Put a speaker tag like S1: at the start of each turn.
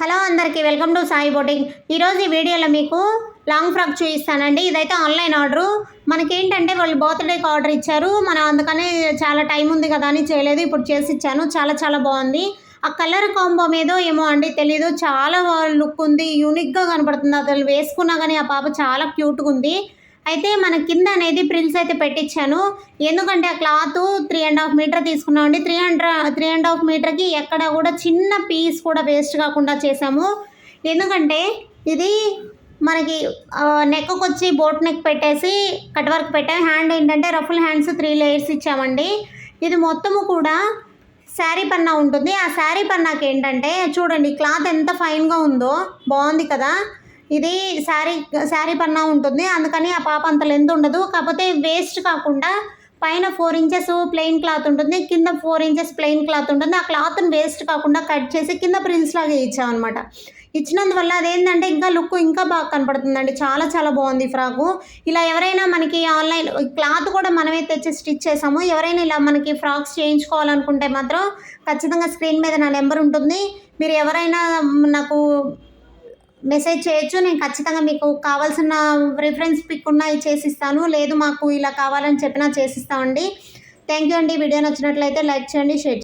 S1: Hello అందరికీ welcome to Sai boating. ఈరోజు ఈ వీడియోలో మీకు లాంగ్ ఫ్రాక్ చూపిస్తానండి. ఇదైతే ఆన్లైన్ ఆర్డరు. మనకేంటంటే వాళ్ళు బర్త్డేకి ఆర్డర్ ఇచ్చారు. మనం అందుకని చాలా టైం ఉంది కదా అని చేయలేదు. ఇప్పుడు చేసి ఇచ్చాను. చాలా బాగుంది. ఆ కలర్ కాంబో మీదో ఏమో అండి తెలీదు. చాలా లుక్ ఉంది. యూనిక్గా కనపడుతుంది. అసలు వేసుకున్నా కానీ ఆ పాప చాలా క్యూట్గా ఉంది. అయితే మన కింద అనేది ప్రిల్స్ అయితే పెట్టించాను. ఎందుకంటే ఆ క్లాత్ 3.5 మీటర్ తీసుకున్నామండి. 3.5 మీటర్కి ఎక్కడ కూడా చిన్న పీస్ కూడా వేస్ట్ కాకుండా చేసాము. ఎందుకంటే ఇది మనకి నెక్కు వచ్చి బోట్ నెక్ పెట్టేసి కట్ వర్క్ పెట్టాము. హ్యాండ్ ఏంటంటే రఫుల్ హ్యాండ్స్ 3 లేయర్స్ ఇచ్చామండి. ఇది మొత్తము కూడా శారీ పన్నా ఉంటుంది. ఆ శారీ పన్నాకి ఏంటంటే చూడండి క్లాత్ ఎంత ఫైన్గా ఉందో, బాగుంది కదా. ఇది శారీ పన్నా ఉంటుంది. అందుకని ఆ పాప అంత లెంత్ ఉండదు. కాకపోతే వేస్ట్ కాకుండా పైన 4 ఇంచెస్ ప్లెయిన్ క్లాత్ ఉంటుంది, కింద 4 ఇంచెస్ ప్లెయిన్ క్లాత్ ఉంటుంది. ఆ క్లాత్ని వేస్ట్ కాకుండా కట్ చేసి కింద ప్రిన్స్ లాగా ఇచ్చామన్నమాట. ఇచ్చినందువల్ల అదేంటంటే ఇంకా లుక్ ఇంకా బాగా కనపడుతుందండి. చాలా బాగుంది ఈ ఫ్రాకు. ఇలా ఎవరైనా మనకి ఆన్లైన్ క్లాత్ కూడా మనమే తెచ్చి స్టిచ్ చేసాము. ఎవరైనా ఇలా మనకి ఫ్రాక్స్ చేయించుకోవాలనుకుంటే మాత్రం ఖచ్చితంగా స్క్రీన్ మీద నా నెంబర్ ఉంటుంది. మీరు ఎవరైనా నాకు మెసేజ్ చేయొచ్చు. నేను ఖచ్చితంగా మీకు కావాల్సిన రిఫరెన్స్ పిక్ ఉన్నాయి చేసిస్తాను. లేదు మాకు ఇలా కావాలని చెప్పినా చేసిస్తామండి. థ్యాంక్ యూ అండి. వీడియో నచ్చినట్లయితే లైక్ చేయండి, షేర్ చేయండి.